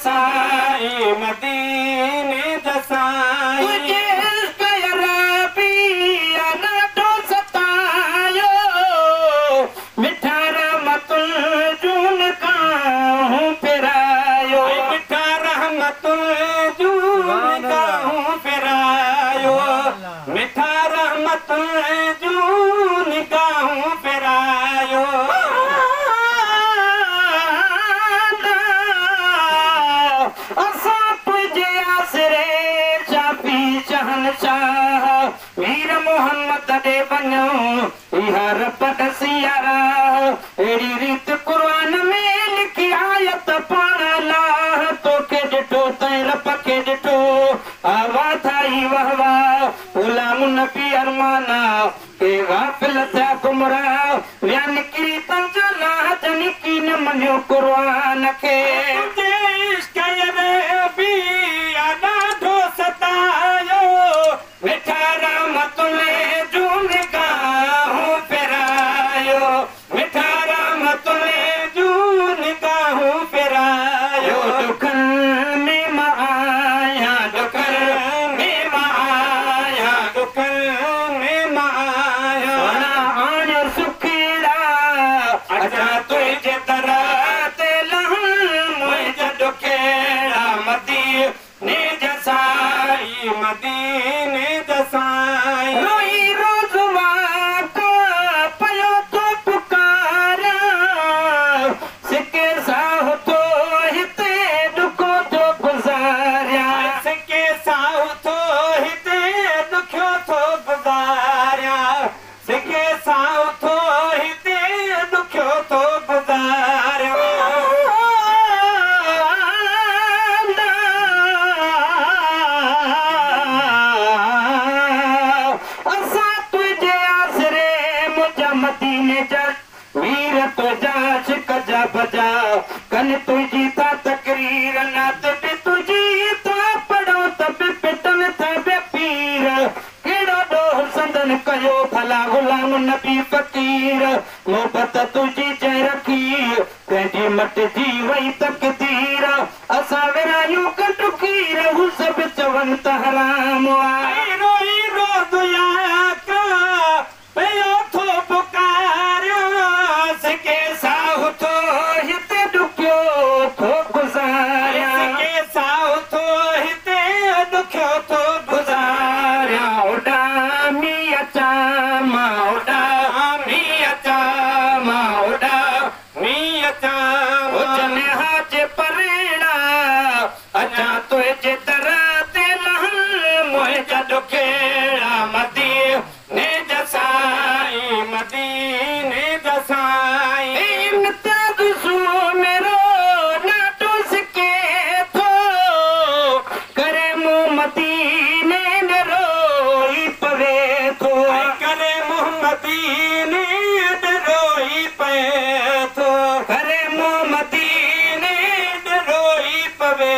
जसाई मदीने जसाई तुझे रबी अनाडो सतायो मिठा रहमतुल जून काहूं फिरायो मिठा रहमतुल जून काहूं फिरायो मिठा रहमतुल जून काहूं फिरायो वीर मोहम्मद दे बनो यार पदसियारा एड़ी रीत कुरान में लिखी आयत पढ़ ला तो के डिठो तैर पके डिठो आवा थाई वाह वाह गुलाम नबी अरमाना के गाफिल था गुमराह व्यान की तंजना जनी की न मन्यो कुरान के देश के रबी अनाडो सतायो मिठा रहमतुल जून काहूं फिरायो मिठा रहमतुल जून काहूं फिरायो दुखन में माया दुकर में माया दुकर में माया आन सुखीड़ा अच्छा तुझे दराते लहूं मुझे दुखेड़ा मदीने जसाई मदीने जसाई रोई रोजुआ को पयो तो पुकारा सिके साह तो हिते दुखो तो गुजारिया के साहु थो हिते दुखियो थो गुज़ारिया सिके साहु थो हिते दुखियो थो गुज़ारिया असा तुझे आसरे मुझा मदीने जा वीर तुझा शिक जा बजा कन तुझी था तकरीर नात भी तुझी था पढ़ो तब पिटन था बे पीर केड़ो डोह संदन कयो भला गुलाम नबी फकीर मोहब्बत तुझी चे रखी कंहिंजी मट जी वई तकदीर असां विरायूं कटुकीर हू सभु चवनि त हराम आहे रोई रो दुया का पयो थो पुकारियो सिके साहु थो हिते ॾुकियो थो गुज़ारिया सिके साहु थो हिते दुखियो थो गुज़ारिया उॾामी अचा मां मी अचा उॾा मी अचा उजने हाज परेड़ा अचा तुझे दर ते लहन मुंहिंजा दुखेड़ा मदीने जसाई मदीने जसाई इम्तियाज़ सू मेरो नाटो सिके थो करे मूं मदीने में रोई पवे थो करे मोहम्मदीने रोई पे थो करे मूं मदीने रोई पवे